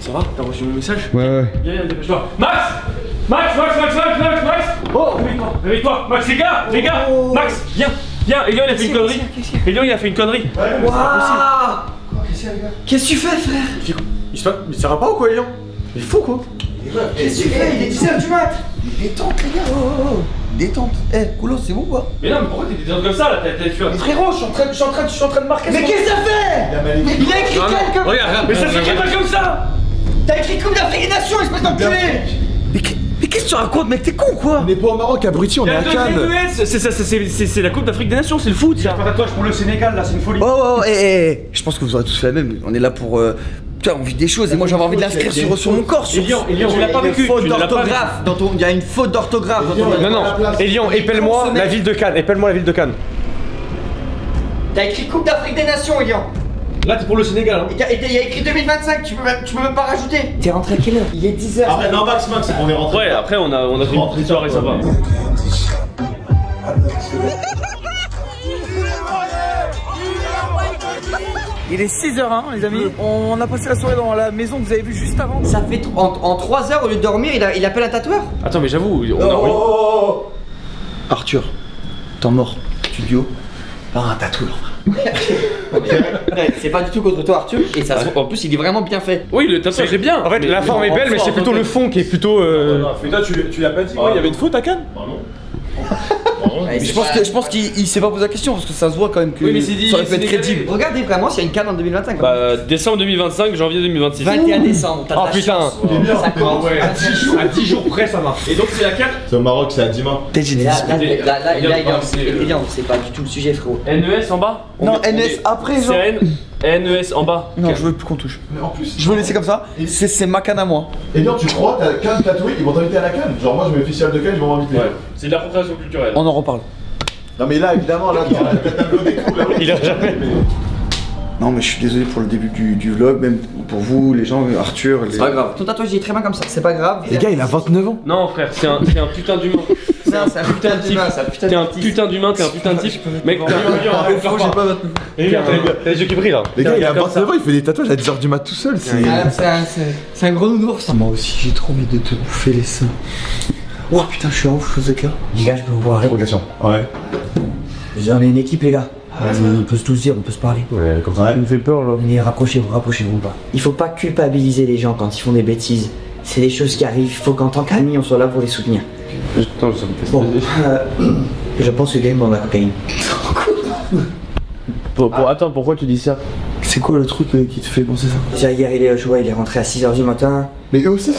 Ça va? T'as reçu mon message? Ouais. Viens, dépêche-toi. Max! Max! Oh, réveille-toi! Max, les gars! Max, viens! Elion, il a fait une connerie! Elion, il a fait une connerie! Waouh! Qu'est-ce que tu fais, frère? Mais ça va pas ou quoi, Elion? Il est fou, quoi! Qu'est-ce que tu fais? Il est 10h du mat! Détente, les gars! Détente! Coulo, c'est bon quoi? Mais non, mais pourquoi t'es détente comme ça là? T'as fait un... Frérot, je suis en train de marquer. Mais qu'est-ce que ça fait? Il a écrit quel comme. Regarde, mais ça s'écrit pas comme ça! T'as écrit Coupe d'Afrique des Nations, espèce d'enculé! Mais qu'est-ce que tu racontes, mec? T'es con quoi? On n'est pas au Maroc, abruti, on est à Cannes. C'est la Coupe d'Afrique des Nations, c'est le foot ça! Pas tatouage pour le Sénégal là, c'est une folie. Oh, je pense que vous aurez tous fait la même. On est là pour. Putain, on vit des choses et moi j'avais envie de l'inscrire sur mon corps. Elion, tu l'as pas vécu. Il y a une faute d'orthographe. Non, Elion, épelle-moi la ville de Cannes. T'as écrit Coupe d'Afrique des Nations, Elion. Là, t'es pour le Sénégal. Hein. Et il y a écrit 2025, tu peux même pas rajouter. T'es rentré à quelle heure? Il est 10h. Après, non, Max, on est rentré. Ouais, après, on a fait une petite soirée sympa. Il est 6h01 les amis, on a passé la soirée dans la maison que vous avez vue juste avant. Ça fait en 3 heures au lieu de dormir, il appelle un tatoueur. Attends mais j'avoue, on a... Arthur, temps mort, studio, par un tatoueur. C'est pas du tout contre toi Arthur, et ça en plus il est vraiment bien fait. Oui le tatouage est bien. En fait la forme est belle mais c'est plutôt le fond qui est plutôt... Mais toi tu l'as pas dit, il y avait une faute à Cannes? Bah non. Je pense qu'il s'est pas posé la question parce que ça se voit quand même que ça aurait pu être crédible. Regardez vraiment s'il y a une canne en 2025. Bah décembre 2025, janvier 2026. 21 décembre. Oh putain. Ça compte. À 10 jours près ça marche. Et donc c'est la canne? C'est au Maroc, c'est à Dima. Là, c'est pas du tout le sujet frérot. NES en bas? Non, NES après genre. NES en bas. Non, je veux plus qu'on touche. Mais en plus, je veux laisser comme ça. C'est ma canne à moi. Et non, tu crois, t'as Cannes tatoué, ils vont t'inviter à la Cannes. Genre moi je mets officiel de Cannes, ils vont m'inviter. Ouais, c'est de l'appropriation culturelle. On en reparle. Non mais là évidemment, là t'as le tableau des coups là. Il a jamais. Non mais je suis désolé pour le début du vlog, même pour vous, les gens, Arthur. C'est pas grave. Ton tatouage il est très bien comme ça, c'est pas grave. Les gars, il a 29 ans. Non frère, c'est un putain d'humain. C'est un putain d'humain, c'est un putain de T'es un putain d'humain, t'es un putain de type. Mec, j'ai pas 29. t'as les yeux qui brillent là. Les gars, il a 29 ans, il fait des tatouages à 10h du mat tout seul. C'est un gros nounours. Moi aussi j'ai trop envie de te bouffer les seins. Oh putain, je suis en ouf, chose de cœur. Les gars, je peux vous voir. Interrogation. Ouais. On est une équipe, les gars. On peut se tous dire, on peut se parler. Ouais, comme ça. Il me fait peur là. Mais rapprochez-vous pas. Il faut pas culpabiliser les gens quand ils font des bêtises. C'est des choses qui arrivent, il faut qu'en tant qu'amis, on soit là pour les soutenir. Putain, ça me fait bon, je pense que Game prend de la cocaïne. Attends, pourquoi tu dis ça? C'est quoi le truc qui te fait penser ça? Déjà hier, il est rentré à 6h du matin. Mais eux aussi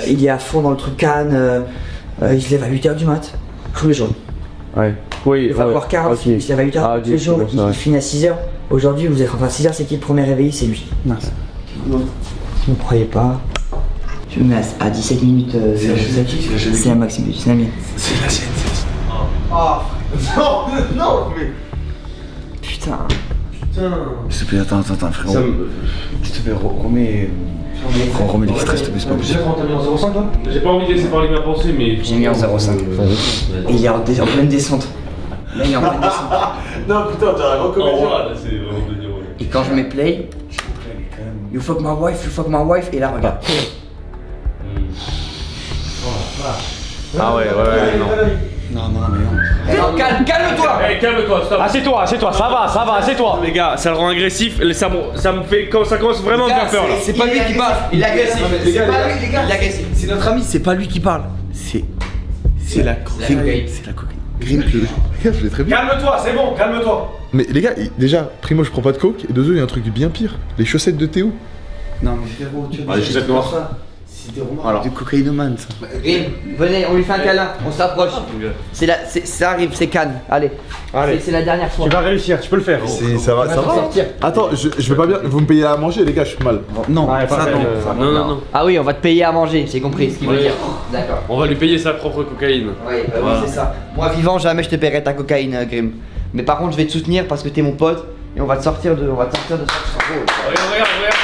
il est à fond dans le truc Cannes. Il se lève à 8h du mat. Tous les jours. Ouais. Oui, il va voir 40, il se lève à 8h tous les jours. Il finit à 6h. Aujourd'hui, vous êtes rentré à 6h, c'est qui le premier réveillé? C'est lui. Mince. Vous ne croyez pas? Je me mets à 17 minutes. C'est la maximum, c'est la mienne. C'est la sienne, Oh non, mais. Putain. S'il te plaît, attends, frérot. S'il te plaît, remets l'extrait, s'il te plaît, c'est pas possible. T'as mis en 0,5 là? J'ai pas envie de laisser parler ma pensée, mais. J'ai mis en 0,5. Et il est en pleine descente. Là, il est en pleine descente. Non, putain, t'as un gros comédien. C'est vraiment délire. Et quand je mets play, you fuck my wife, et là, regarde. Ah ouais, non. Non, calme-toi! Hey, calme-toi, stop! Assieds-toi, ça va, assieds-toi! Les gars, ça le rend agressif, ça me fait. Ça commence vraiment à me faire peur là. C'est pas lui qui parle, il est agressif. C'est pas lui, les gars, il est agressif. C'est notre ami, c'est pas lui qui parle. C'est la cocaïne. C'est la cocaïne. Grim, je l'ai très bien. Calme-toi, c'est bon, calme-toi. Mais les gars, déjà, primo, je prends pas de coke, et de deux, il y a un truc bien pire. Les chaussettes de Théo. Non, mais frérot, tu vois. Les chaussettes noires. C'est des romans. Du cocaïnomane, ça. Grim, venez, on lui fait un câlin, on s'approche. Ça arrive, c'est Cannes. Allez. C'est la dernière fois. Tu vas réussir, tu peux le faire. Ça va. Attends, je vais pas bien. Vous me payez à manger, les gars, je suis mal. Non, non. Ah oui, on va te payer à manger, j'ai compris ce qu'il veut dire. D'accord. On va lui payer sa propre cocaïne. Oui, c'est ça. Moi, vivant, jamais je te paierai ta cocaïne, Grim. Mais par contre, je vais te soutenir parce que t'es mon pote et on va te sortir de ça. Regarde comment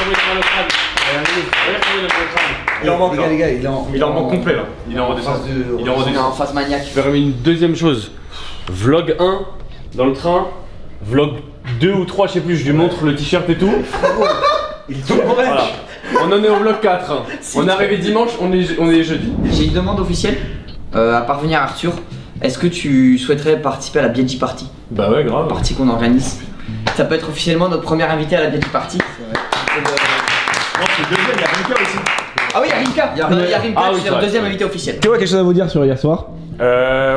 il est dans le crâne. Regarde comment il est dans le crâne. Il en manque, les gars, il en manque complet là. Il est en redescence. Il est en phase maniaque. Je vais une deuxième chose. Vlog 1 dans le train. Vlog 2 ou 3, je sais plus, je lui montre le t-shirt et tout. Il est tout voilà. On en est au bloc 4. Hein. On est arrivé dimanche, on est jeudi. J'ai une demande officielle à parvenir à Arthur. Est-ce que tu souhaiterais participer à la Biaggi Party? Bah ouais, grave. Party qu'on organise. Ça peut être officiellement notre première invité à la Biaggi Party. Non, c'est le deuxième, il y a Rinka aussi. Ah oui, il y a Rinka. Il y a Rinka, Ah oui, c'est notre deuxième invité officiel. Tu vois quelque chose à vous dire sur hier soir?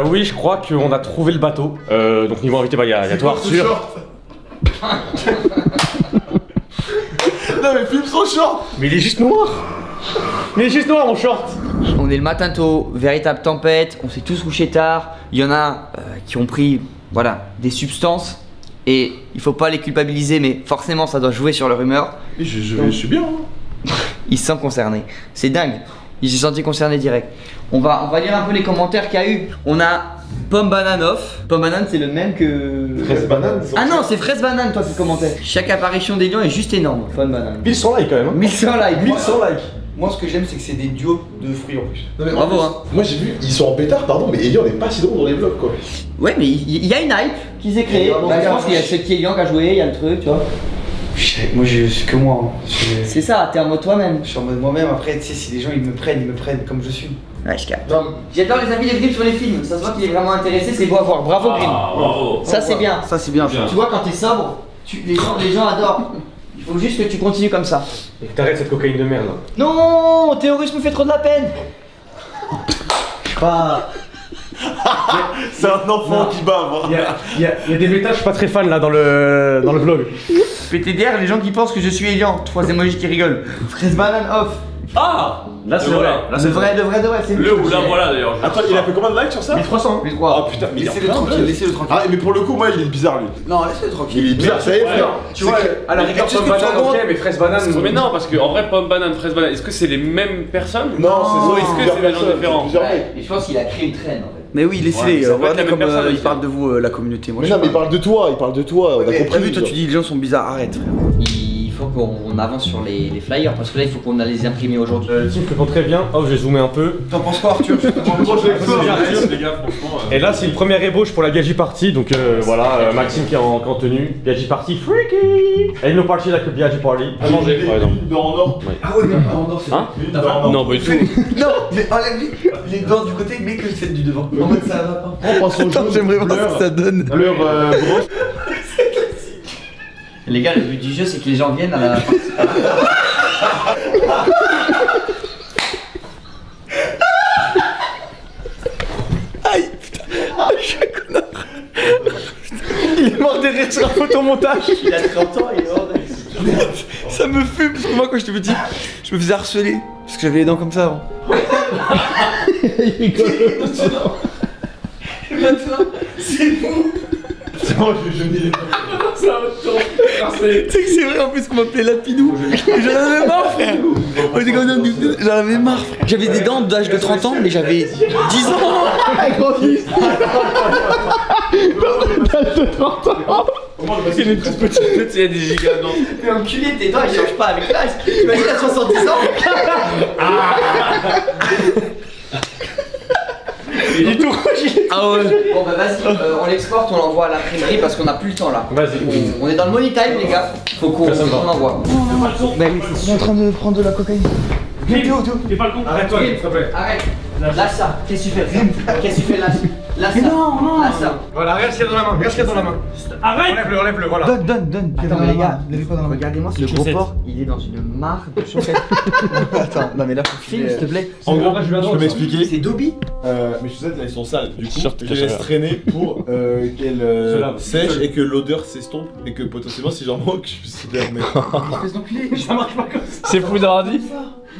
Oui, je crois qu'on a trouvé le bateau. Donc niveau invité, bah, il y a toi Arthur. Non mais filme son short. Mais il est juste noir. Mais il est juste noir mon short. On est le matin tôt, véritable tempête, on s'est tous couchés tard. Il y en a qui ont pris voilà, des substances et il faut pas les culpabiliser, mais forcément ça doit jouer sur leur humeur. Et je suis bien. Hein. Il se sent concerné. C'est dingue. Il s'est senti concerné direct. On va lire un peu les commentaires qu'il y a eu. On a Pomme Banane Off. Pomme Banane c'est le même que... Fraise banane. Ah non, c'est Fraise Banane toi qui commentais. Chaque apparition des lions est juste énorme. Pomme Banane. 1100 likes quand même. 1100 likes. 1100 likes. Moi, ce que j'aime, c'est que c'est des duos de fruits en plus. Non, mais en Bravo, plus, hein. Moi j'ai vu, ils sont en pétard, pardon, mais Elian n'est pas si drôle dans les vlogs quoi. Ouais, mais il y a une hype qui s'est créée. Bah, je pense qu'il y a ce qui est Elian qui a joué, il y a le truc, tu vois. Moi, c'est que moi. Hein. C'est ça, t'es en mode toi-même. Je suis en mode moi-même. Après, tu sais, si les gens ils me prennent comme je suis. Ouais, je capte. Non, J'adore les avis de Grim sur les films. Ça se voit qu'il est vraiment intéressé, c'est beau à voir. Bravo Grim. Bravo. Ça c'est bien. Ça, c'est bien. Tu vois, quand t'es sobre, les gens adorent. Il faut juste que tu continues comme ça. Et que t'arrêtes cette cocaïne de merde. Non, Théorus me fait trop de la peine. Pas. c'est un enfant qui bave. Hein. Il y a des méta, je suis pas très fan là dans le vlog. PTDR, les gens qui pensent que je suis Elian. 3 emojis qui rigolent. Fraise banane off. Ah là c'est vrai. Là De vrai, de vrai, c'est Le ou là voilà d'ailleurs. Attends, il a fait combien de likes sur ça? 1300. 1300. Ah putain, mais il est Laissez-le en plein tranquille, buzz. laissez-le tranquille. Ah mais pour le coup, moi il est bizarre lui. Non, laissez-le tranquille. Il est bizarre, ça y est frère. Tu vois, à la rigueur est-ce que pomme tu banane, te rends ok, compte mais fraise banane. Mais non, parce que en vrai, pomme banane, fraise banane, est-ce que c'est les mêmes personnes? Non, Ou c'est est-ce que c'est des gens différents? Ouais, et je pense qu'il a créé une traîne en fait. Mais oui, laissez-les. Ouais, ça peut être Regardez la même comme personne, il aussi. parle de vous, la communauté. Moi, Mais je non, mais sais il pas. parle de toi, on a T'as compris. vu, toi tu dis les gens sont bizarres, arrête frère. Il faut qu'on avance sur les flyers parce que là il faut qu'on a les imprimer aujourd'hui. Le team répond très bien. Oh, j'ai zoomé un peu. T'en penses quoi Arthur? Les gars, franchement. Et là, c'est une première ébauche pour la Biaggi Party. Donc voilà, Maxime qui est en tenue. Biaggi Party, freaky! Et no party like a Biaggi Party. À manger, par exemple. D'or en or. Ah ouais, mais en or, c'est Hein? Non, pas du tout. Non, mais enlève les dents du côté, mais que celle du devant. En mode ça va pas. On passe au Attends, jeu. j'aimerais voir ce que ça donne. Leur broche. Les gars, le but du jeu c'est que les gens viennent à la partie. Aïe, putain. Ah, je suis un connard. Il est mort de rire sur un photomontage. Il a 30 ans et il est hors de Ça me fume parce que moi quand j'étais petit, je me faisais harceler parce que j'avais les dents comme ça avant. Maintenant, c'est fou. C'est bon, je n'ai C'est un autre tour. Tu sais que c'est vrai en plus qu'on m'appelait Lapidou. J'en avais marre frère. On était comme ça, j'en avais marre frère. J'avais des dents d'âge de 30 ans mais j'avais 10 ans. Il est toute petite, il y a des gigas dedans. Mais enculé, tes dents ils changent pas avec l'âge. Imagine à 70 ans. Il est tout rouge. Ah ouais. Bon bah vas-y, on l'exporte, on l'envoie à l'imprimerie parce qu'on a plus le temps là. Vas-y. On est dans le money time les gars. Faut qu'on envoie. Bah oui, c'est en train de prendre de la cocaïne. T'es pas le con. Arrête-toi, s'il te plaît. Arrête. Là ça. Qu'est-ce que tu fais? Qu'est-ce que tu fais là? Là ça. Non. Là ça. Voilà, regarde ce qu'il y a dans la main. Regarde ce qu'il y a dans la main. Arrête. Enlève-le, voilà. Donne. Attends mais les gars, Lève pas dans la main. regardez-moi ce Une gros chaussette. porc, il est dans une mare de chaussettes. Attends, non mais là faut Filme s'il te plaît. En gros, je peux m'expliquer. C'est Dobby. Mes chaussettes elles sont sales. Du coup, Short, je les laisse traîner pour qu'elles lave. sèchent et que l'odeur s'estompe et que potentiellement si j'en manque, je puisse les remettre. Espèce d'enculé. Ça marche pas comme ça. C'est fou d'avoir dit.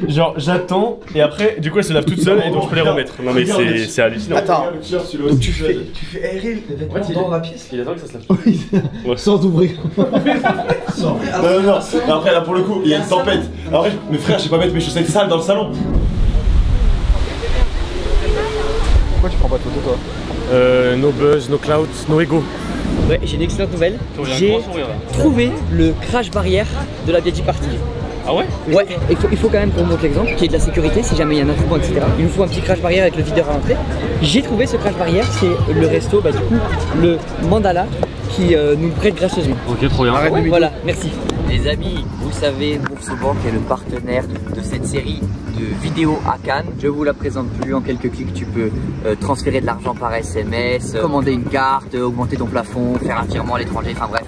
Genre, j'attends et après, du coup, elle se lave toute seule et donc je peux les remettre. Non, mais c'est hallucinant. Attends. Donc Tu fais aérer les vêtements dans la pièce. Il attend que ça se lave. Sans ouvrir. Non. Et après là pour le coup, il y a une tempête. Alors mes frères, je sais pas mettre mes chaussettes sales dans le salon. Pourquoi tu prends pas de photo toi? No buzz, no clout, no ego. Ouais, j'ai une excellente nouvelle. J'ai J'ai un grand sourire là. trouvé le crash barrière de la Biaggi Party. Ah ouais? Ouais, il faut quand même qu'on montre l'exemple, qu'il y ait de la sécurité si jamais il y a un attroupement, etc. Il nous faut un petit crash barrière avec le videur à l'entrée. J'ai trouvé ce crash barrière, c'est le resto, bah du coup, le Mandala, qui nous le prête gracieusement. Ok, trop bien. Ouais, voilà, merci. Les amis, vous savez, BourseBank est le partenaire de cette série de vidéos à Cannes. Je vous la présente plus, en quelques clics tu peux transférer de l'argent par SMS, commander une carte, augmenter ton plafond, faire un virement à l'étranger, enfin bref.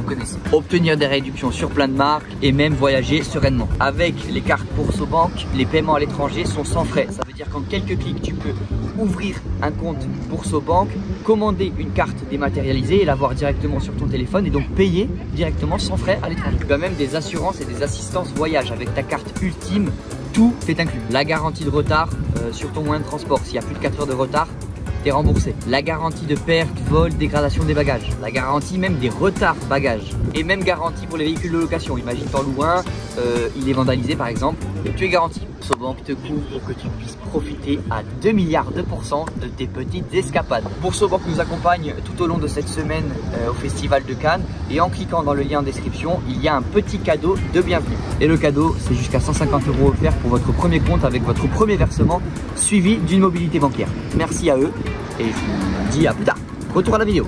Connaissez. Obtenir des réductions sur plein de marques et même voyager sereinement. Avec les cartes BourseBank, les paiements à l'étranger sont sans frais. Ça veut dire qu'en quelques clics, tu peux ouvrir un compte BourseBank, commander une carte dématérialisée et l'avoir directement sur ton téléphone et donc payer directement sans frais à l'étranger. Tu as même des assurances et des assistances voyage avec ta carte ultime. Tout est inclus. La garantie de retard sur ton moyen de transport. S'il y a plus de 4 heures de retard, t'es remboursé. La garantie de perte, vol, dégradation des bagages. La garantie même des retards bagages. Et même garantie pour les véhicules de location. Imagine t'en loues un, il est vandalisé par exemple. Tu es garanti. BourseBank te couvre pour que tu puisses profiter à 2 milliards de pourcents de tes petites escapades. BourseBank nous accompagne tout au long de cette semaine au Festival de Cannes. Et en cliquant dans le lien en description, il y a un petit cadeau de bienvenue. Et le cadeau, c'est jusqu'à 150 € offerts pour votre premier compte avec votre premier versement suivi d'une mobilité bancaire. Merci à eux. Et je vous dis à plus tard. Retour à la vidéo.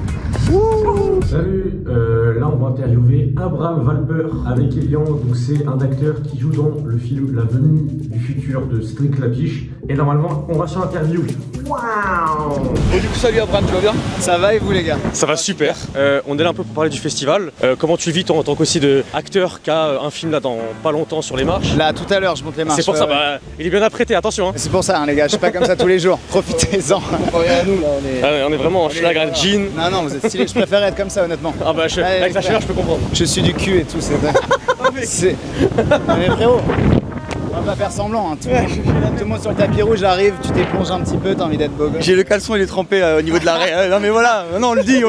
Salut, là on va interviewer Abraham Valper avec Elian. Donc c'est un acteur qui joue dans le film La Venue du futur de Cédric Lapiche. Et normalement on va sur l'interview. Waouh! Et du coup salut Abraham, tu vas bien? Ça va et vous les gars? Ça va super. On est là un peu pour parler du festival. Comment tu vis toi en tant qu'aussi d'acteur qui a un film là dans pas longtemps sur les marches? Là tout à l'heure je monte les marches. C'est pour ça, bah, il est bien apprêté, attention hein. C'est pour ça hein, les gars, je suis pas comme ça tous les jours. Profitez-en. Regardez nous là, on est vraiment en schlag, jean. Non vous êtes stylé, je préfère être comme ça honnêtement. Ah bah avec la chaleur je peux comprendre. Je suis du cul et tout, c'est vrai. Mais frérot, on va pas faire semblant hein. Tout le monde sur le tapis rouge arrive, tu t'éponges un petit peu, t'as envie d'être beau gosse. J'ai le caleçon, il est trempé au niveau de l'arrêt. Non mais voilà, non on le dit.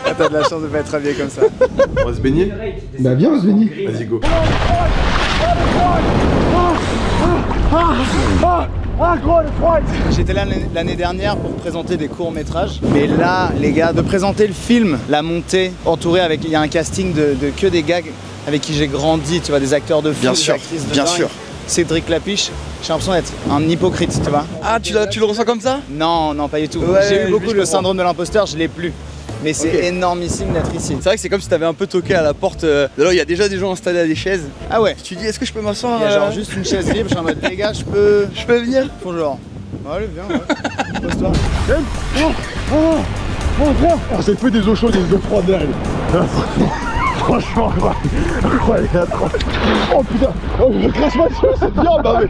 Ah, t'as de la chance de pas être habillé comme ça. On va se baigner? Bah viens on se baigner. Vas-y go. J'étais là l'année dernière pour présenter des courts-métrages. Mais là, les gars, de présenter le film, la montée, entouré avec, il y a un casting de que des gars avec qui j'ai grandi, tu vois, des acteurs de film, des actrices de dingue. Cédric Lapiche, j'ai l'impression d'être un hypocrite, tu vois. Ah, tu le ressens comme ça? Non, pas du tout. Ouais, j'ai eu beaucoup le syndrome de l'imposteur, je l'ai plus. Mais c'est énormissime d'être ici. C'est vrai que c'est comme si t'avais un peu toqué à la porte. Là, il y a déjà des gens installés à des chaises. Ah ouais. Tu dis, est-ce que je peux m'asseoir? Il y a genre juste une chaise libre, je suis en mode, les gars, je peux venir? Faut genre, allez, viens, ouais. Pose-toi. Ah, c'est le feu des eaux chaudes et des eaux froides là. Franchement, incroyable. Oh putain, je crache ma dessus, c'est bien, bah mais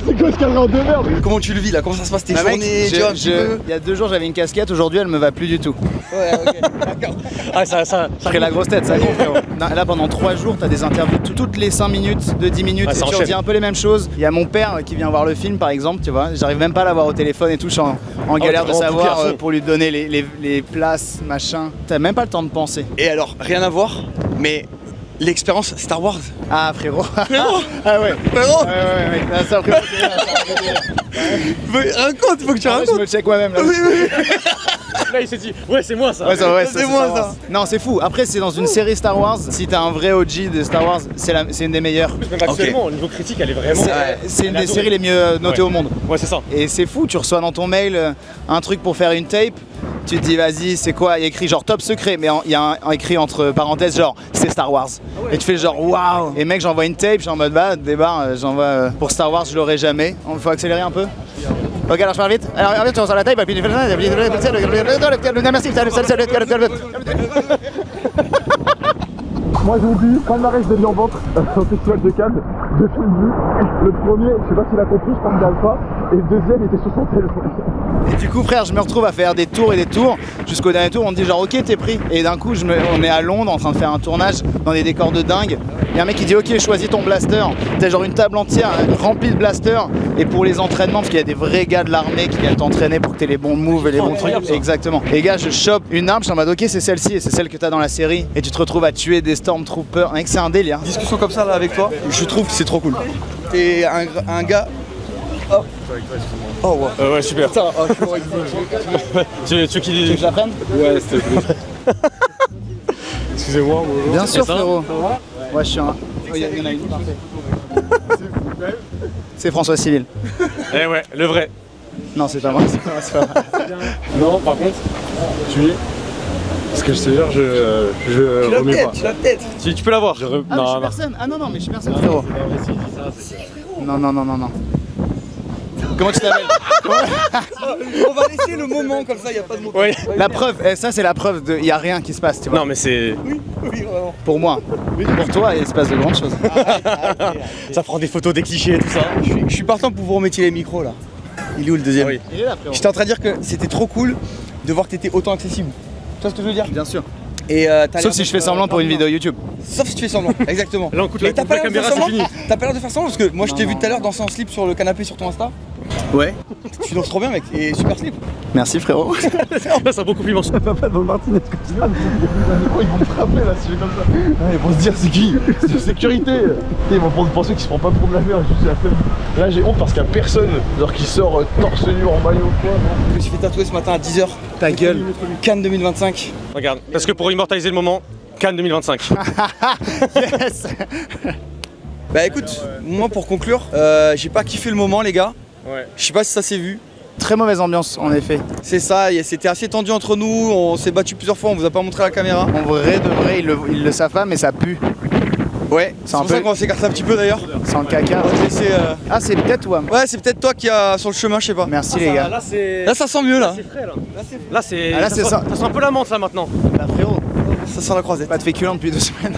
c'est quoi ce cadre de merde? Comment tu le vis là? Comment ça se passe tes journées? Il y a 2 jours j'avais une casquette, aujourd'hui elle me va plus du tout. Ouais, ok, d'accord. Ah ça ferait la grosse tête, ça con frérot. Là pendant 3 jours t'as des interviews toutes les 5 minutes, de 10 minutes, et tu redis un peu les mêmes choses. Il y a mon père qui vient voir le film par exemple, tu vois, j'arrive même pas à l'avoir au téléphone et tout, je suis en galère de savoir pour lui donner les places, machin. T'as même pas le temps de penser. Et alors, rien à voir, mais l'expérience Star Wars. Ah frérot. Frérot. Ah ouais. Frérot. Ouais. Ah, ça frérot. Raconte, faut que tu racontes. Je me check moi-même là. Oui. Là il s'est dit, ouais c'est moi ça. Ouais, c'est moi ça. Non c'est fou, après c'est dans une série Star Wars, si t'as un vrai OG de Star Wars, c'est une des meilleures. Même actuellement, au niveau critique elle est vraiment... C'est une des séries les mieux notées au monde. Ouais c'est ça. Et c'est fou, tu reçois dans ton mail un truc pour faire une tape, tu te dis vas-y c'est quoi, il y a écrit genre top secret, mais il y a écrit entre parenthèses genre c'est Star Wars. Et tu fais genre waouh. Et mec j'envoie une tape, je suis en mode bah débarre, j'envoie pour Star Wars je l'aurai jamais. Il faut accélérer un peu. Ok alors je parle vite. Alors en fait tu reçois la tape et puis tu fais merci. Moi j'ai dit, palmarès de en vente au Festival de Cannes, 2 films vus. Le premier, je sais pas s'il a compris, je parle d'Alpha, et le deuxième était sur son téléphone. Et du coup frère je me retrouve à faire des tours et des tours, jusqu'au dernier tour on me dit genre ok t'es pris. Et d'un coup on est à Londres en train de faire un tournage dans des décors de dingue. Il y a un mec qui dit ok choisis ton blaster. T'as genre une table entière remplie de blasters. Et pour les entraînements, parce qu'il y a des vrais gars de l'armée qui viennent t'entraîner pour que t'aies les bons moves et les bons trucs. Exactement. Les gars je chope une arme, je suis en mode ok c'est celle-ci et c'est celle que t'as dans la série. Et tu te retrouves à tuer des Stormtroopers. Mec c'est un délire. Discussion comme ça là avec toi, je trouve que c'est trop cool. T'es un gars... Oh ouais. Ouais super. Putain, tu veux qu'il Tu veux que je la prenne? Ouais s'il te plaît. Excusez-moi. Bien sûr frérot. Ouais je suis un... Oh, y en a une, parfait. C'est François Civil. Eh ouais, le vrai. Non c'est pas moi, c'est pas vrai. Non par contre, tu es... Parce que je te jure, je remets pas. Tu l'as peut-être. Si tu peux l'avoir. Ah, mais je suis personne. Ah non, mais je suis personne, frérot. Non. Comment tu t'appelles? On va laisser le moment comme ça, y a pas de mots. Oui. La preuve, ça c'est la preuve de. Y a rien qui se passe, tu vois. Non, mais c'est. Oui, vraiment. Pour moi. Pour toi, il se passe de grandes choses. Ça prend des photos, des clichés et tout ça. Je suis partant pour vous remettre les micros là. Il est où le deuxième? Oui. Il est là, frérot. J'étais en train de dire que c'était trop cool de voir que t'étais autant accessible. Tu vois ce que je veux dire? Bien sûr. Et sauf si je fais semblant pour une vidéo YouTube. Sauf si tu fais semblant, exactement. Là, on coûte Mais t'as pas la l'air de faire caméra, c'est semblant? fini. T'as pas l'air de faire semblant parce que moi je t'ai vu tout à l'heure danser en slip sur le canapé sur ton Insta. Ouais. Tu danses trop bien mec, et super slip. Merci frérot. Là, c'est un beau compliment. Papa dans Martinez, quand ils vont me frapper là si je fais comme ça. Ils vont se dire c'est qui? C'est sécurité. Ils vont penser qu'il se prend pas pour de la merde. Là j'ai honte parce qu'il y a personne genre qui sort torse nu en maillot ou quoi. Je me suis fait tatouer ce matin à 10h. Ta gueule. Cannes 2025. Regarde, parce que pour immortaliser le moment, Cannes 2025. Yes. Bah écoute, moi pour conclure, j'ai pas kiffé le moment les gars. Ouais. Je sais pas si ça s'est vu. Très mauvaise ambiance en effet. C'est ça, c'était assez tendu entre nous, on s'est battu plusieurs fois, on vous a pas montré la caméra. En vrai de vrai, ils le savent pas mais ça pue. Ouais, c'est pour ça qu'on va s'écarter un petit peu d'ailleurs. Sans le caca. On va te laisser, Ah c'est peut-être toi. Ouais, c'est peut-être toi qui a sur le chemin, je sais pas. Merci les gars. Là, ça sent mieux là. c'est frais là. Là, c'est. Ah, là, c'est ça. Ça sent un peu la menthe là maintenant. Bah frérot, Ça sent la croisette. pas de féculent depuis 2 semaines.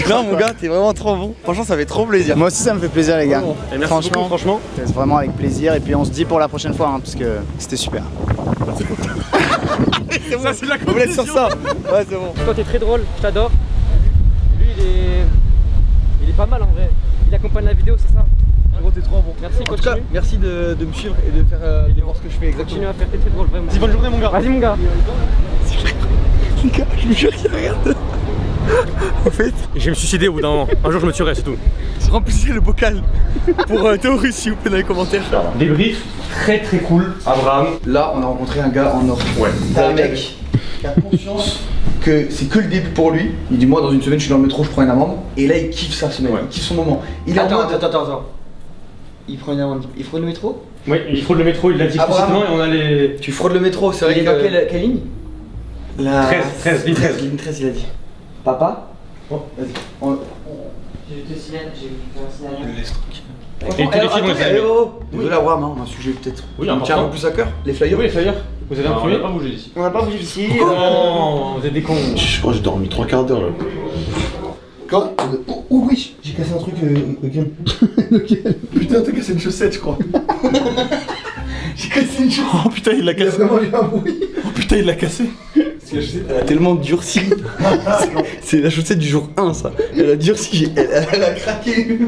Non mon gars, t'es vraiment trop bon. Franchement, ça fait trop plaisir. Moi aussi ça me fait plaisir les gars. Et merci beaucoup, franchement. C'est vraiment avec plaisir et puis on se dit pour la prochaine fois hein, parce que c'était super. C'est bon, c'est la On vous laisse sur ça. Ouais, c'est bon. Toi t'es très drôle, je t'adore. Lui il est pas mal en vrai. Il accompagne la vidéo, c'est ça? Gros, t'es trop bon. Merci, En tout cas, merci de me suivre et de faire de voir ce que je fais exactement. Continue à faire, t'es très drôle vraiment. Dis bonne journée mon gars. Vas-y mon gars. Je me jure qu'il regarde. En fait, Je vais me suicider au bout d'un moment. Un jour je me tuerai, c'est tout. remplissez le bocal pour Théorus s'il vous plaît dans les commentaires. Débrief très très cool. Abraham. Là, on a rencontré un gars en or. Ouais. C'est un mec qui a conscience que c'est que le début pour lui. Il dit moi dans une semaine je suis dans le métro, je prends une amende. Et là il kiffe sa semaine, il kiffe son moment. Il est en mode... Attends. Il prend une amende, il fraude le métro? Oui, il fraude le métro, il l'a dit explicitement et on a les. Tu fraudes le métro, c'est vrai Il est que... dans quelle ligne? La... 13, ligne 13. Ligne 13 il a dit. Papa? Oh, vas-y. Je te signale, j'ai fait un signal. Le laisse tranquille. Et tous les films, on les a aimés. Désolé Abraham, on a un sujet peut-être. Oui, on tient un peu plus à cœur. Les flyers. Oui, les flyers. Vous avez imprimé? On n'a pas bougé ici. On n'a pas bougé d'ici. Non, vous êtes des cons. Je crois que j'ai dormi 3/4 d'heure là. Quand oh oui, j'ai cassé un truc. Lequel? Lequel? Putain, t'as cassé une chaussette, je crois. J'ai cassé une chaussette. Oh putain, il l'a cassé. Il y a vraiment eu un bruit. Oh putain, il l'a cassé. Parce que la chaussette, elle a tellement durci. C'est la chaussette du jour 1, ça. Elle a durci, elle a craqué.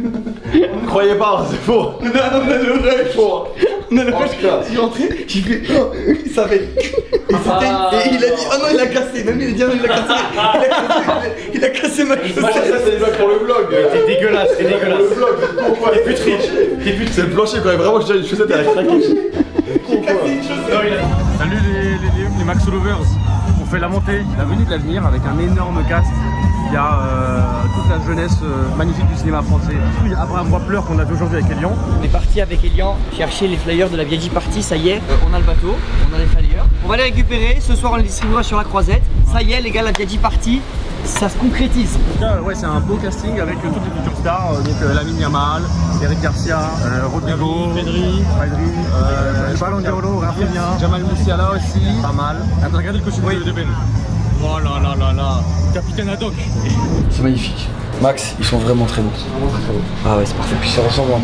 Ne croyez pas, c'est faux. On a le rêve, faux. On a le rêve. Je suis rentré, j'ai fait. Oh, il savait. Et il a dit, oh non, il a cassé. Même il a dit, oh non, il a cassé. Il a cassé ma chaussette. Ça, c'est des blagues pour le vlog. T'es dégueulasse, t'es dégueulasse. Le vlog, t'es putride. C'est le plancher quand même. Vraiment, je dirais une chaussette, elle a craqué. Salut les Max Lovers. On fait la montée, la venue de l'avenir avec un énorme cast. Il y a toute la jeunesse magnifique du cinéma français. Il y a Abraham Wapler qu'on a vu aujourd'hui avec Elian. On est parti avec Elian chercher les flyers de la Viaggi Party, ça y est, on a le bateau, on a les flyers. On va les récupérer, ce soir on les distribuera sur la croisette. Ça y est les gars, la Viaggi Party, ça se concrétise. En tout cas, ouais, c'est un beau casting avec toutes les futures stars. Donc Lamine Yamal, Eric Garcia, Rodrigo, Pedri, Ballon d'Oro, Rafinha, Jamal Musiala aussi. Pas mal. Attends, regardez le costume de Ben. Oh là là là là. Capitaine Haddock. C'est magnifique. Max, ils sont vraiment très bons. Ah ouais, c'est parfait. Et puis c'est ressemblant.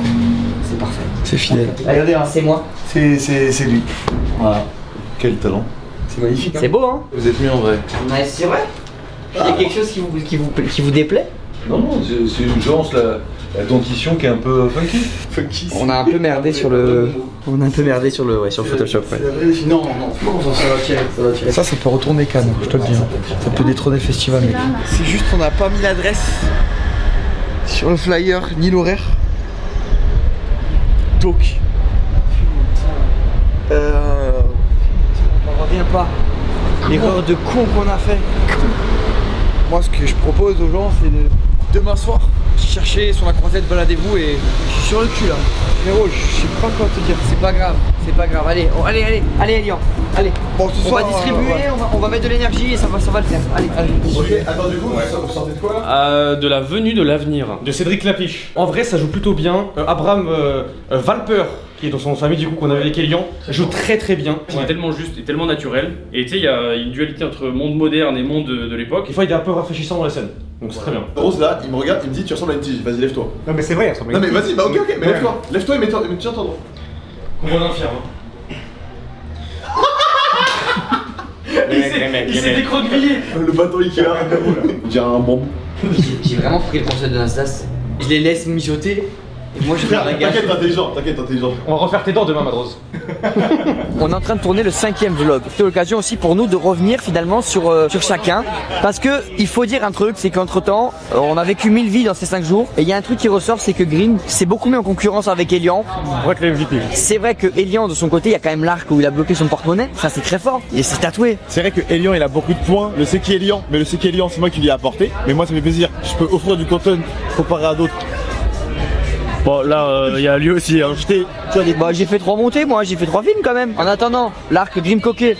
C'est parfait. C'est fidèle. Regardez, hein, c'est moi. C'est lui. Voilà. Quel talent. C'est magnifique. C'est beau hein? Vous êtes mieux en vrai. Ouais, c'est vrai. Il y a quelque chose qui vous déplaît? Non, c'est une chance, la dentition qui est un peu funky. On a un peu merdé sur le... sur Photoshop ouais. Non, ça va tirer. Ça peut retourner Cannes, je te le dis. Ça peut détrôner le festival, mec. C'est juste qu'on n'a pas mis l'adresse sur le flyer, ni l'horaire. Donc... On revient pas. L'erreur de con qu'on a fait. Moi, ce que je propose aux gens, c'est de demain soir, chercher sur la croisette, baladez-vous et je suis sur le cul là. Frérot, je sais pas quoi te dire. C'est pas grave, c'est pas grave. Allez, allez, Elian. Allez, bon, on va distribuer, on va mettre de l'énergie et ça va le faire. Allez. Ok, attends, du coup, vous sortez de quoi là? De la venue de l'avenir. De Cédric Lapiche. En vrai, ça joue plutôt bien. Abraham Valper, qui est dans son famille du coup qu'on avait avec Elian, joue très très bien. Il est tellement juste et tellement naturel. Et tu sais, il y a une dualité entre monde moderne et monde de l'époque. Des fois, il est un peu rafraîchissant dans la scène. Donc c'est très bien. Rose là, il me regarde, il me dit tu ressembles à une tige, vas-y lève-toi. Non mais c'est vrai, Non mais vas-y, bah ok, mais lève-toi. Lève-toi et mets-toi en droit. Comment l'infirme. Il s'est décroquevillé. Le bateau Ikea. On dirait un bombe. J'ai vraiment pris le conseil de Nasdaq. Je les laisse mijoter. Et moi je fais la gâche. T'inquiète, intelligent. On va refaire tes dents demain, Madrose. On est en train de tourner le 5e vlog. C'était l'occasion aussi pour nous de revenir finalement sur chacun. Parce que il faut dire un truc, c'est qu'entre temps, on a vécu 1000 vies dans ces 5 jours. Et il y a un truc qui ressort, c'est que Green c'est beaucoup mis en concurrence avec Elian. C'est vrai que Elian de son côté, il y a quand même l'arc où il a bloqué son porte-monnaie. Ça c'est très fort. Et c'est tatoué. C'est vrai que Elian il a beaucoup de points. Le c'est qui Elian, mais le c'est qui Elian c'est moi qui lui ai apporté. Mais moi ça me fait plaisir. Je peux offrir du content comparé à d'autres. Bon là il y a lui aussi, hein. Bah, j'ai fait 3 montées moi, j'ai fait 3 films quand même. En attendant, l'arc Grim Coquet.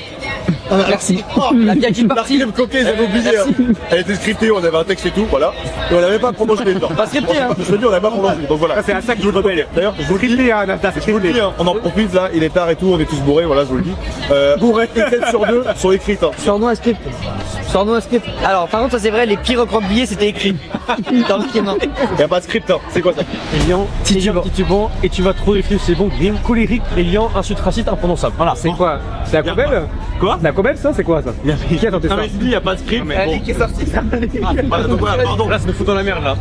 Merci. La Biaggi partie. L'arc Grim Coquet, j'avais oublié. Hein. Elle était scriptée, on avait un texte et tout, voilà. Et on n'avait pas prolongé les temps. Pas scripté hein. Je te dis, on n'avait pas prolongé. Donc voilà. C'est à ça que je vous rappelle. D'ailleurs, je vous le dis, on en profite là, il est tard et tout, on est tous bourrés, voilà, je vous le dis. Bourrés, une tête sur 2 sont écrites. Hein. Sors-nous un script. Sors-nous un script. Alors, par contre, ça c'est vrai, les pires croque-billets c'était écrit. Dans le schéma. Y'a pas de script, hein. C'est quoi ça? Elian, titubant, et tu vas trouver le film, c'est bon. Grim, colérique, Elian, insulte raciste, imprononçable. Voilà. C'est quoi? C'est la Cobel? Quoi? La Cobel ça c'est quoi ça? Qui a tenté ça? Non mais il dit y'a pas de script. Mais bon. Qui est sorti ça? Donc voilà, pardon. Là, ça me fout dans la merde là.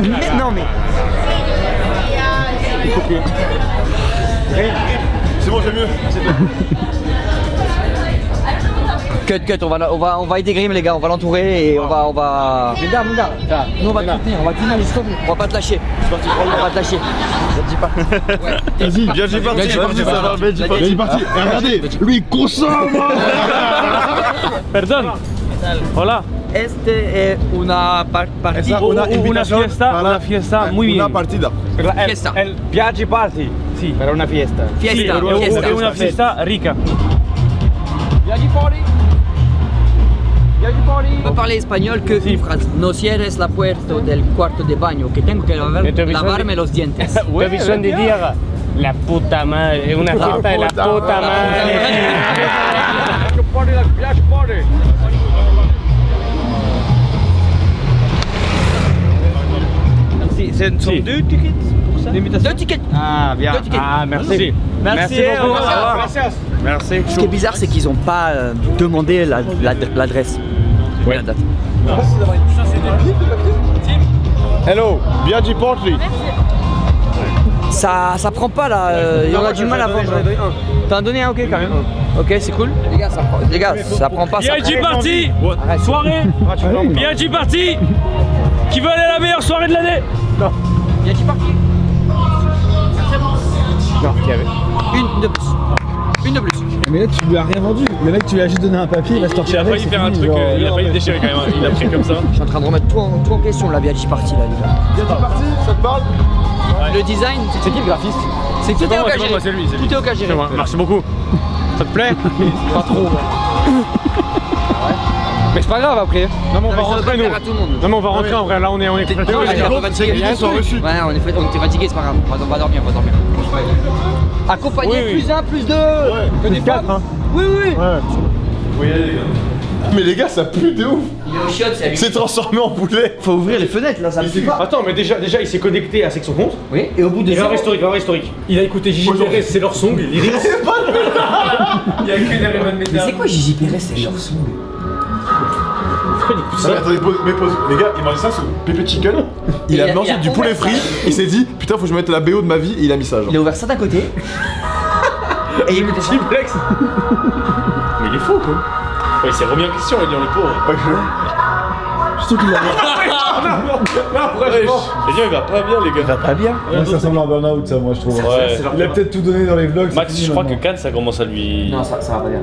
Mais non mais. C'est bon, j'ai mieux. Cut, on va aider Grim les gars, on va l'entourer et on va. Mon gars, nous on va te soutenir, on va te tenir les stops, on va pas te lâcher. On va te lâcher. Vas-y, bien j'ai parti, ça va, bien j'ai parti. Regardez, lui il consomme. Perdón. Hola. Este es una partida. Una fiesta muy bien. Una partida. Fiesta. El Biaggi Party. Sí. Para una fiesta. Fiesta. Es una fiesta rica. On peut parler espagnol que une phrase. No cierres la puerta del cuarto de baño, que tengo que lavarme los dientes. Te visión de día, la puta madre, una fiesta de la puta madre. Ce sont 2 tickets pour ça? 2 tickets. Ah bien. 2 tickets. Ah merci. Merci beaucoup. Merci. Ce qui est bizarre, c'est qu'ils n'ont pas demandé l'adresse. Ouais. La date. Hello, Biaggi Party. Ça prend pas là, on a du mal à vendre. T'en as donné un, ok quand même. Ok, c'est cool. Les gars, ça prend pas. Biaggi Party. Soirée. Biaggi Party. Qui veut aller à la meilleure soirée de l'année? Non. Biaggi Party. Non, il y avait. Une de plus. Une de plus. Mais là tu lui as rien vendu, le mec tu lui as juste donné un papier, il va se torcher avec. Il a failli faire un truc, il a failli déchirer quand même, il a pris comme ça. Je suis en train de remettre tout en question la Biaggi Party là les gars. Biaggi Party, ça te parle? Le design, C'est qui le graphiste? c'est tout est au cas c'est lui. Tout est au cas géré. Merci beaucoup. Ça te plaît? Pas trop. Mais c'est pas grave après. Non mais on va Ça doit rentrer nous. plaire à tout le monde. Non mais on va rentrer en vrai, là on est On était fatigués, c'est pas grave. On va dormir, Accompagné, plus 1, plus 2. Que des 4 hein. Oui. Oui, les gars. Mais les gars, ça pue de ouf. Il est au chiottes, c'est Il s'est transformé en poulet. Faut ouvrir les fenêtres là, ça me fait pas. Attends, mais déjà il s'est connecté à Section Compte. Oui, et au bout de Il va voir historique. Il a écouté Gigi Pérez, c'est leur song, les lyrics. Il y a écrit derrière le Mais c'est quoi Gigi Pérez, c'est leur son? Attendez, pause. Les gars, il m'a dit ça sur Pepe Chicken. Il a mangé du poulet frit. Il s'est dit, putain, faut que je mette la BO de ma vie. Et il a mis ça. Genre. Il a ouvert ça d'un côté. Et il écoutait ça. Multiplex. Mais il est fou quoi. Il s'est remis en question, il dit on est pauvre. Surtout qu'il a. Il va pas bien les gars. Il va pas bien. Moi ça ressemble à un burn-out ça moi je trouve. Ouais. Il a peut-être tout donné dans les vlogs. Max, je crois que Cannes ça commence à lui. Non, ça va pas bien.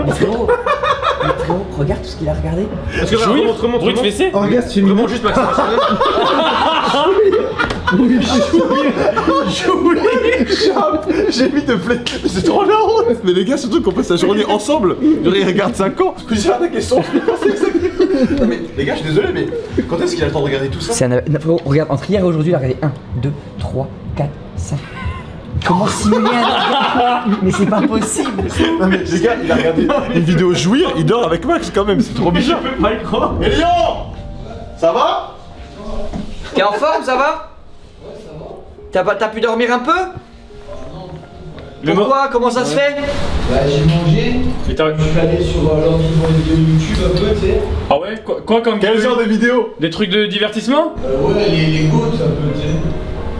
Mais frérot, regarde tout ce qu'il a regardé. Parce que remonte, Bruit de fessée. Oh, regarde, tu Remonte juste Maxime. J'ai mis de plaît. C'est trop la honte. Mais les gars, surtout qu'on passe la journée ensemble. Il regarde 5 ans. Je me dis, la question, je pensais que ça. Non mais les gars, je suis désolé, mais quand est-ce qu'il a le temps de regarder tout ça? Regarde, entre hier et aujourd'hui, il a regardé 1, 2, 3, 4, 5. Comment simuler un... Mais c'est pas possible. Non mais les gars, il a regardé une vidéo jouir, il dort avec Max quand même, c'est trop bizarre. Je peux pas y croire. Et Lyon, ça va? T'es en forme, ça va? Ouais, ça va. T'as pu dormir un peu? Pourquoi? Comment ça se fait? Bah j'ai mangé, je suis allé sur l'ordi pour les vidéos YouTube un peu, tu sais. Ah ouais? Quoi comme Quel genre de vidéo? Des trucs de divertissement? Ouais, les goûts un peu, tu sais.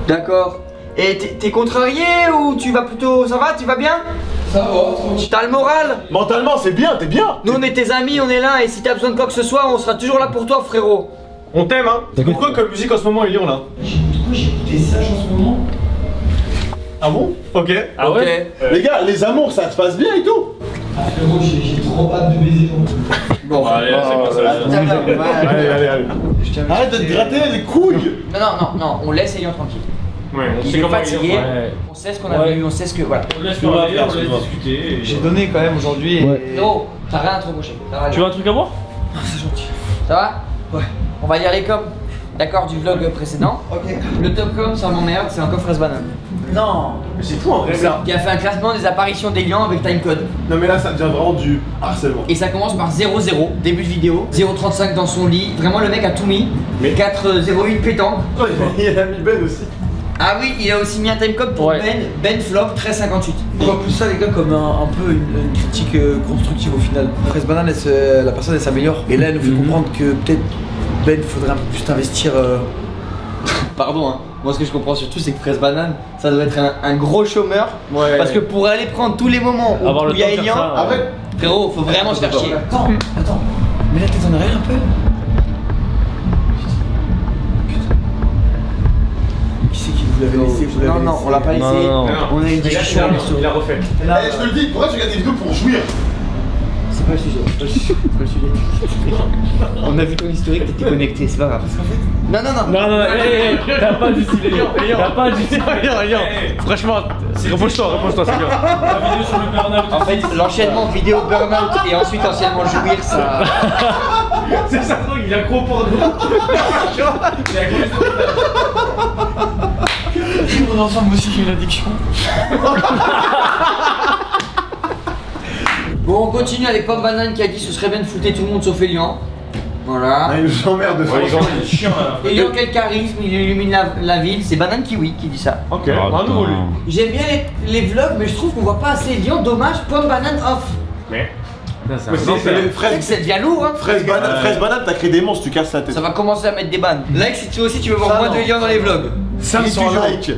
D'accord. Et t'es contrarié ou tu vas plutôt... Ça va? Tu vas bien? Ça va, tranquille. T'as le moral? Mentalement, c'est bien, t'es bien. Nous on est tes amis, on est là et si t'as besoin de quoi que ce soit, on sera toujours là pour toi, frérot. On t'aime, hein. T'écoutes quoi comme musique en ce moment, Elion, là? Pourquoi j'ai écouté Sage en ce moment? Ah bon? Ok. Ah ouais? Les gars, les amours, ça se passe bien et tout? Ah frérot, j'ai trop hâte de baiser ton. Bon, Allez, c'est bon, ça. Allez. Arrête de te gratter les couilles. Non, on laisse Elion tranquille. Ouais, on Il sait est comment fatigué, on sait ce qu'on a vu, on sait ce que... Voilà. On laisse parler, on laisse discuter. J'ai donné quand même aujourd'hui. Non, t'as rien à te reprocher. Tu veux un truc à boire? C'est gentil. Ça va? Ouais. On va lire les coms, d'accord, du vlog précédent. Ok. Le top com, ça m'emmerde, c'est encore Fraise Banane. Non. Mais c'est fou en vrai ça. Qui a fait un classement des apparitions d'Elion avec timecode. Non mais là, ça devient vraiment du harcèlement. Et ça commence par 0-0, début de vidéo. 0,35 dans son lit. Vraiment, le mec a tout mis. Mais 4,08 pétanque. Oh, il a mis Ben aussi. Ah oui, il a aussi mis un timecode pour Ben flop 13,58. On voit plus ça les gars comme un peu une critique constructive au final. Fraise Banane, la personne elle s'améliore. Et là elle nous fait comprendre que peut-être Ben faudrait un peu plus t'investir. Pardon, hein. Moi ce que je comprends surtout c'est que Fraise Banane, ça doit être un gros chômeur. Ouais. Parce que pour aller prendre tous les moments où il y a Elion, frérot, faut vraiment se faire chier. Attends. Mais la tête en arrière un peu. Qui c'est qui vous l'avez laissé? Non, on l'a pas laissé. Non. On a une discussion. Il a refait. Eh, je te le dis, pourquoi tu regardes des vidéos pour jouir? C'est pas le sujet. On a vu ton historique, t'étais connecté, c'est pas grave. Non, t'as pas du style, Elion. T'as pas du style, Elion. Franchement, repose-toi, c'est bien. La vidéo sur le burn-out. En fait, l'enchaînement vidéo burn-out et ensuite enchaînement jouir, ça. C'est ça, il a gros porno. Mon ensemble aussi j'ai une addiction. Bon, on continue avec Pomme Banane qui a dit ce serait bien de fouter tout le monde sauf Elion. Voilà. Ah, il nous emmerde de Ouais, ils sont chiants là. Elion, quel charisme, il illumine la ville. C'est Banane Kiwi qui dit ça. Ok, bravo lui. J'aime bien les vlogs, mais je trouve qu'on voit pas assez Elion. Dommage, Pomme Banane off. Mais c'est les fraises. Ça devient lourd, hein. Fraise banane, t'as créé des monstres, tu casses la tête. Ça va commencer à mettre des bannes. Like si toi aussi tu veux voir moins de Elion dans les vlogs. 500 likes.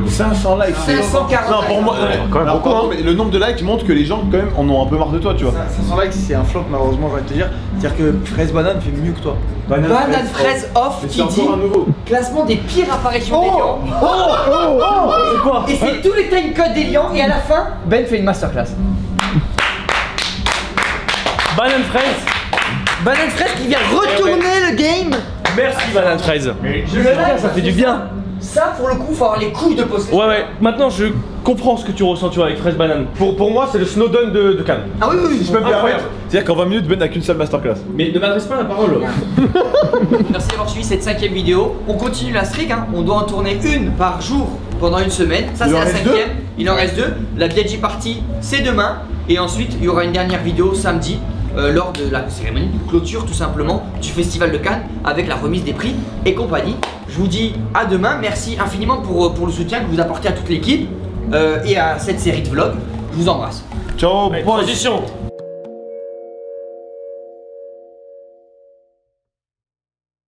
500 likes. 540. Non, pour moi, quand même beaucoup, hein. mais le nombre de likes montre que les gens quand même en ont un peu marre de toi, tu vois. 500 likes c'est un flop malheureusement j'ai envie de te dire. C'est-à-dire que Fraise Banane fait mieux que toi. Banane fraise off qui dit classement des pires apparitions d'Elion. C'est quoi? Et c'est tous les timecodes d'Elion et à la fin, Ben fait une masterclass. Banane fraise. Banane fraise qui vient retourner le game. Merci Banane fraise. Ça fait du bien. Ça pour le coup faut avoir les couilles de poster. Ouais, maintenant je comprends ce que tu ressens tu vois avec Fraise Banane. Pour moi, c'est le Snowden de Cannes. Ah oui, Si je peux me permettre. C'est-à-dire qu'en 20 minutes, Ben n'a qu'une seule masterclass. Mais ne m'adresse pas la parole. Merci d'avoir suivi cette 5ème vidéo. On continue la streak, hein. On doit en tourner une par jour pendant une semaine. Ça c'est la 5ème. Il en reste 2. La BG Party c'est demain. Et ensuite il y aura une dernière vidéo samedi. Lors de la cérémonie de clôture tout simplement du Festival de Cannes avec la remise des prix et compagnie. Je vous dis à demain, merci infiniment pour le soutien que vous apportez à toute l'équipe et à cette série de vlogs. Je vous embrasse. Ciao, Transition.